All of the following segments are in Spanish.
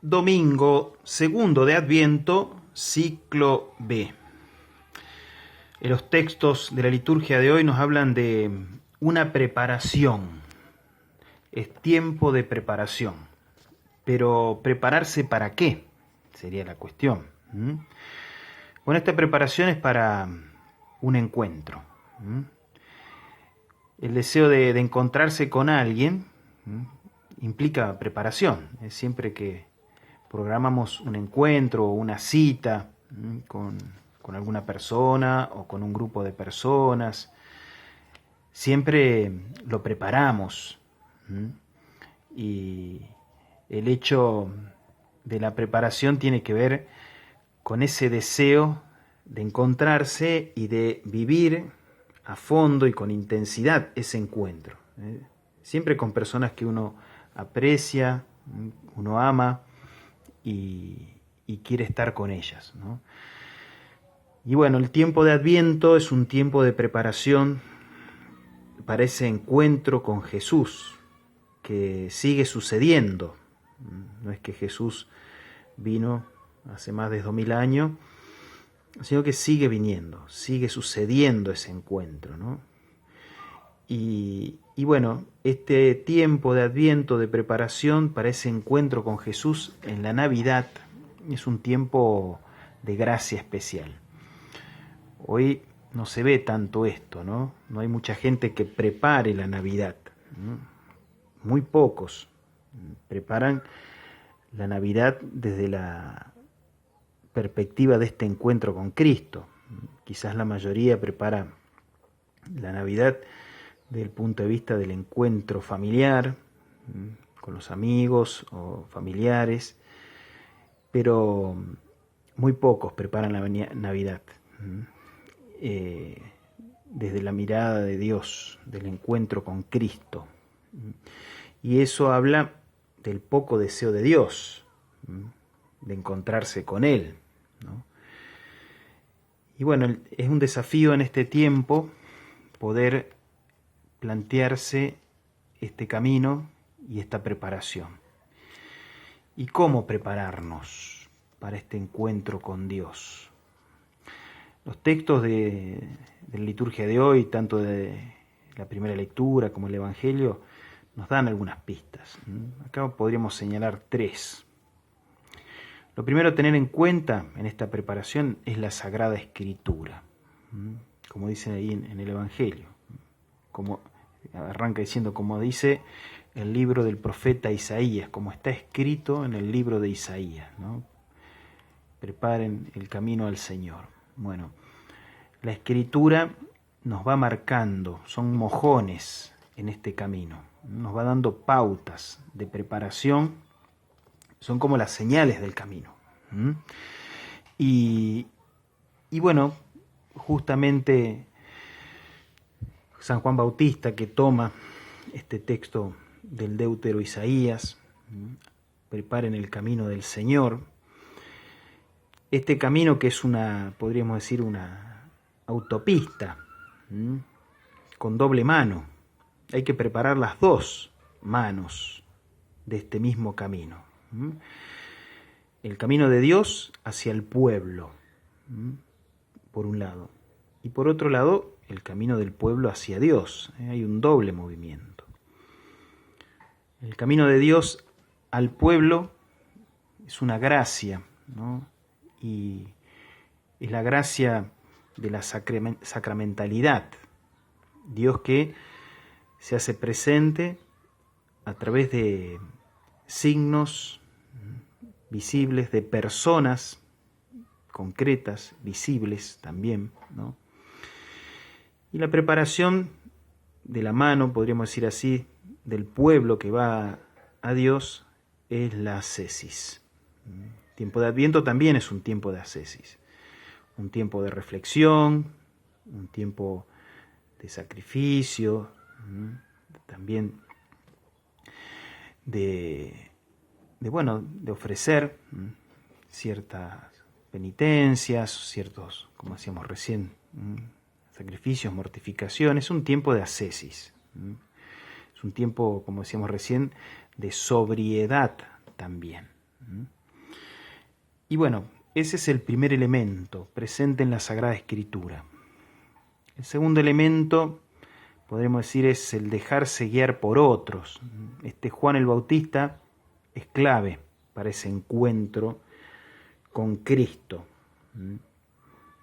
Domingo segundo de Adviento, ciclo B. Los textos de la liturgia de hoy nos hablan de una preparación. Es tiempo de preparación. Pero ¿prepararse para qué? Sería la cuestión. Bueno, esta preparación es para un encuentro. El deseo de encontrarse con alguien implica preparación. Es siempre que programamos un encuentro o una cita con alguna persona o con un grupo de personas, siempre lo preparamos. Y el hecho de la preparación tiene que ver con ese deseo de encontrarse y de vivir a fondo y con intensidad ese encuentro. Siempre con personas que uno aprecia, uno ama y quiere estar con ellas, ¿no? Y bueno, el tiempo de Adviento es un tiempo de preparación para ese encuentro con Jesús, que sigue sucediendo. No es que Jesús vino hace más de 2000 años, sino que sigue viniendo, sigue sucediendo ese encuentro, ¿no? Y bueno, este tiempo de Adviento, de preparación para ese encuentro con Jesús en la Navidad, es un tiempo de gracia especial. Hoy no se ve tanto esto, ¿no? No hay mucha gente que prepare la Navidad, ¿no? Muy pocos preparan la Navidad desde la perspectiva de este encuentro con Cristo. Quizás la mayoría prepara la Navidad desde el punto de vista del encuentro familiar, con los amigos o familiares, pero muy pocos preparan la Navidad desde la mirada de Dios, del encuentro con Cristo. Y eso habla del poco deseo de Dios, de encontrarse con Él, ¿no? Y bueno, es un desafío en este tiempo poder plantearse este camino y esta preparación. ¿Y cómo prepararnos para este encuentro con Dios? Los textos de la liturgia de hoy, tanto de la primera lectura como el Evangelio, nos dan algunas pistas. Acá podríamos señalar 3. Lo primero a tener en cuenta en esta preparación es la Sagrada Escritura, como dicen ahí en el Evangelio. Como arranca diciendo, como dice el libro del profeta Isaías, como está escrito en el libro de Isaías, ¿no? Preparen el camino al Señor. Bueno, la Escritura nos va marcando, son mojones en este camino, nos va dando pautas de preparación, son como las señales del camino. Y bueno, justamente San Juan Bautista, que toma este texto del Deutero Isaías, preparen el camino del Señor, este camino que es podríamos decir, una autopista, con doble mano. Hay que preparar las dos manos de este mismo camino. El camino de Dios hacia el pueblo, por un lado, y por otro lado, el camino del pueblo hacia Dios. Hay un doble movimiento. El camino de Dios al pueblo es una gracia, ¿no? Y es la gracia de la sacramentalidad. Dios que se hace presente a través de signos visibles, de personas concretas, visibles también, ¿no? Y la preparación de la mano, podríamos decir así, del pueblo que va a Dios es la ascesis. El tiempo de Adviento también es un tiempo de ascesis, un tiempo de reflexión, un tiempo de sacrificio, también de ofrecer ciertas penitencias, ciertos, como decíamos recién, sacrificios, mortificaciones. Es un tiempo de ascesis. Es un tiempo, como decíamos recién, de sobriedad también. Y bueno, ese es el primer elemento presente en la Sagrada Escritura. El segundo elemento, podríamos decir, es el dejarse guiar por otros. Juan el Bautista es clave para ese encuentro con Cristo.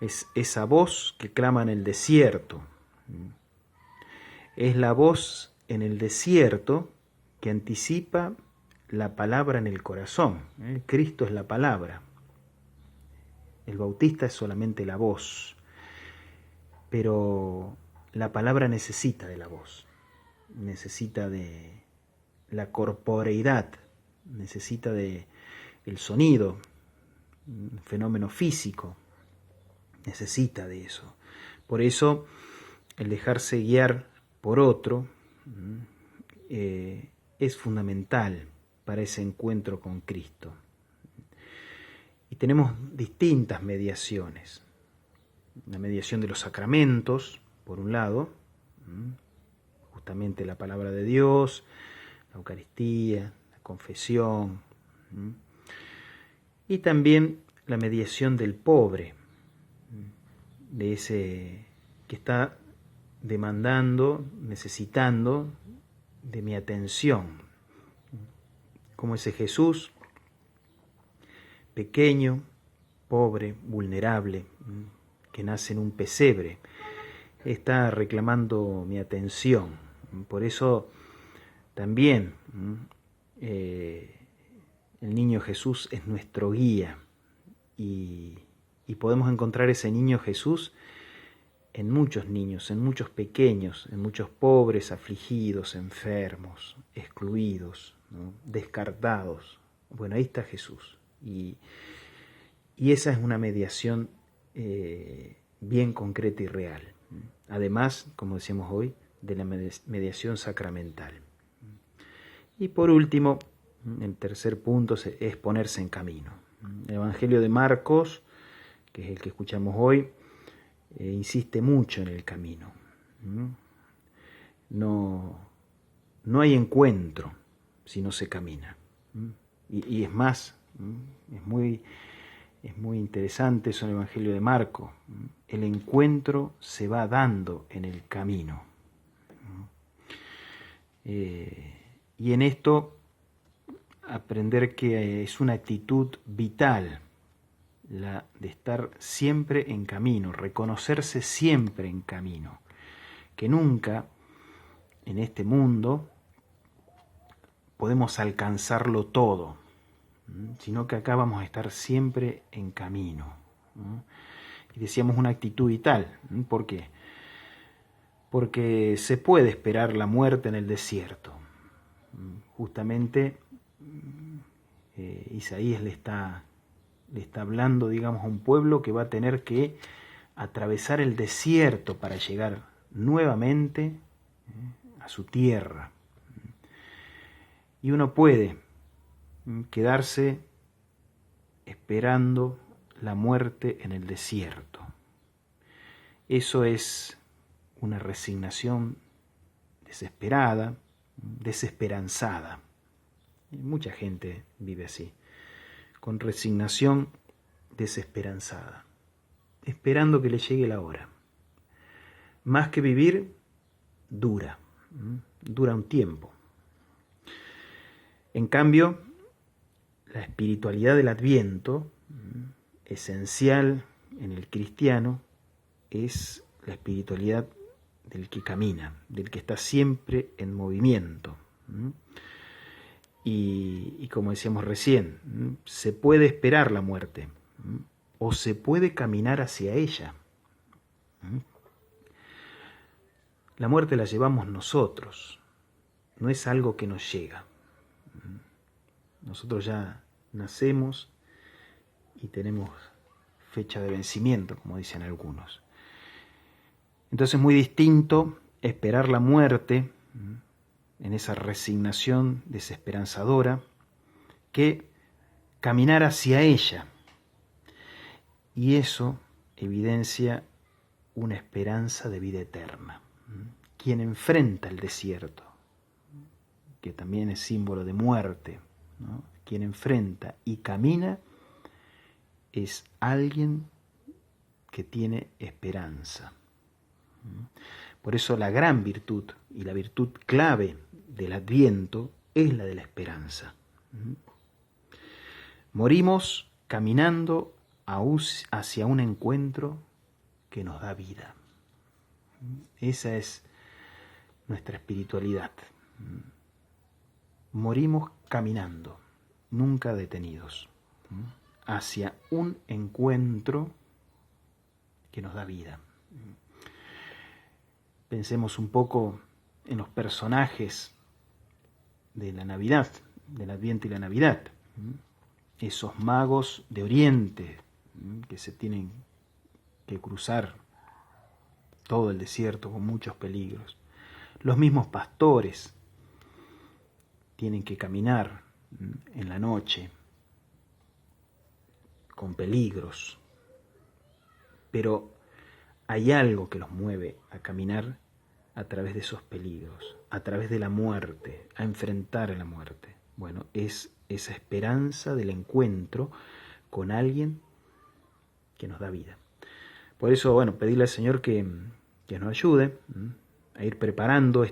Es esa voz que clama en el desierto. Es la voz en el desierto que anticipa la palabra en el corazón. Cristo es la palabra. El Bautista es solamente la voz, pero la palabra necesita de la voz, necesita de la corporeidad, necesita de el sonido, un fenómeno físico, necesita de eso. Por eso el dejarse guiar por otro es fundamental para ese encuentro con Cristo. Y tenemos distintas mediaciones. La mediación de los sacramentos, por un lado, justamente la palabra de Dios, la Eucaristía, la confesión, y también la mediación del pobre, de ese que está demandando, necesitando de mi atención, como ese Jesús pequeño, pobre, vulnerable, que nace en un pesebre, está reclamando mi atención. Por eso también el niño Jesús es nuestro guía y podemos encontrar ese niño Jesús en muchos niños, en muchos pequeños, en muchos pobres, afligidos, enfermos, excluidos, ¿no? Descartados. Bueno, ahí está Jesús. Y esa es una mediación bien concreta y real. Además, como decíamos hoy, de la mediación sacramental. Y por último, el tercer punto es ponerse en camino. El Evangelio de Marcos, que es el que escuchamos hoy, insiste mucho en el camino. No hay encuentro si no se camina. Y es más, es muy interesante eso en el Evangelio de Marcos. El encuentro se va dando en el camino. Y en esto aprender que es una actitud vital la de estar siempre en camino, reconocerse siempre en camino, que nunca en este mundo podemos alcanzarlo todo, sino que acá vamos a estar siempre en camino. Y decíamos una actitud vital. ¿Por qué? Porque se puede esperar la muerte en el desierto. Justamente Isaías le está hablando, digamos, a un pueblo que va a tener que atravesar el desierto para llegar nuevamente a su tierra. Y uno puede quedarse esperando la muerte en el desierto. Eso es una resignación desesperada, desesperanzada. Y mucha gente vive así, con resignación desesperanzada, esperando que le llegue la hora. Más que vivir, dura un tiempo. En cambio, la espiritualidad del Adviento, esencial en el cristiano, es la espiritualidad del que camina, del que está siempre en movimiento. Y como decíamos recién, se puede esperar la muerte o se puede caminar hacia ella. La muerte la llevamos nosotros, no es algo que nos llega. Nosotros ya nacemos y tenemos fecha de vencimiento, como dicen algunos. Entonces es muy distinto esperar la muerte en esa resignación desesperanzadora que caminar hacia ella. Y eso evidencia una esperanza de vida eterna. Quien enfrenta el desierto, que también es símbolo de muerte, ¿no? Quien enfrenta y camina, es alguien que tiene esperanza. Por eso la gran virtud y la virtud clave del Adviento es la de la esperanza. Morimos caminando hacia un encuentro que nos da vida. Esa es nuestra espiritualidad. Morimos caminando, nunca detenidos, hacia un encuentro que nos da vida. Pensemos un poco en los personajes de la Navidad, del Adviento y la Navidad. Esos magos de Oriente que se tienen que cruzar todo el desierto con muchos peligros. Los mismos pastores tienen que caminar en la noche con peligros, pero hay algo que los mueve a caminar a través de esos peligros, a través de la muerte, a enfrentar a la muerte. Bueno, es esa esperanza del encuentro con alguien que nos da vida. Por eso, bueno, pedirle al Señor que nos ayude a ir preparando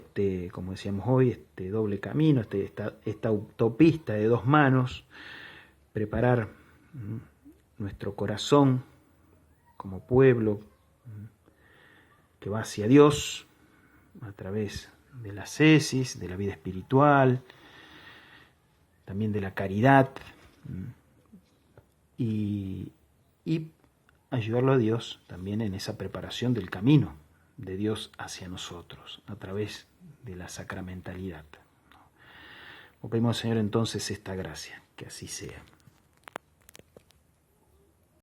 como decíamos hoy, este doble camino, esta autopista de dos manos, preparar nuestro corazón como pueblo que va hacia Dios a través de la ascesis, de la vida espiritual, también de la caridad, y ayudarlo a Dios también en esa preparación del camino de Dios hacia nosotros, a través de la sacramentalidad. O pedimos al Señor entonces esta gracia, que así sea.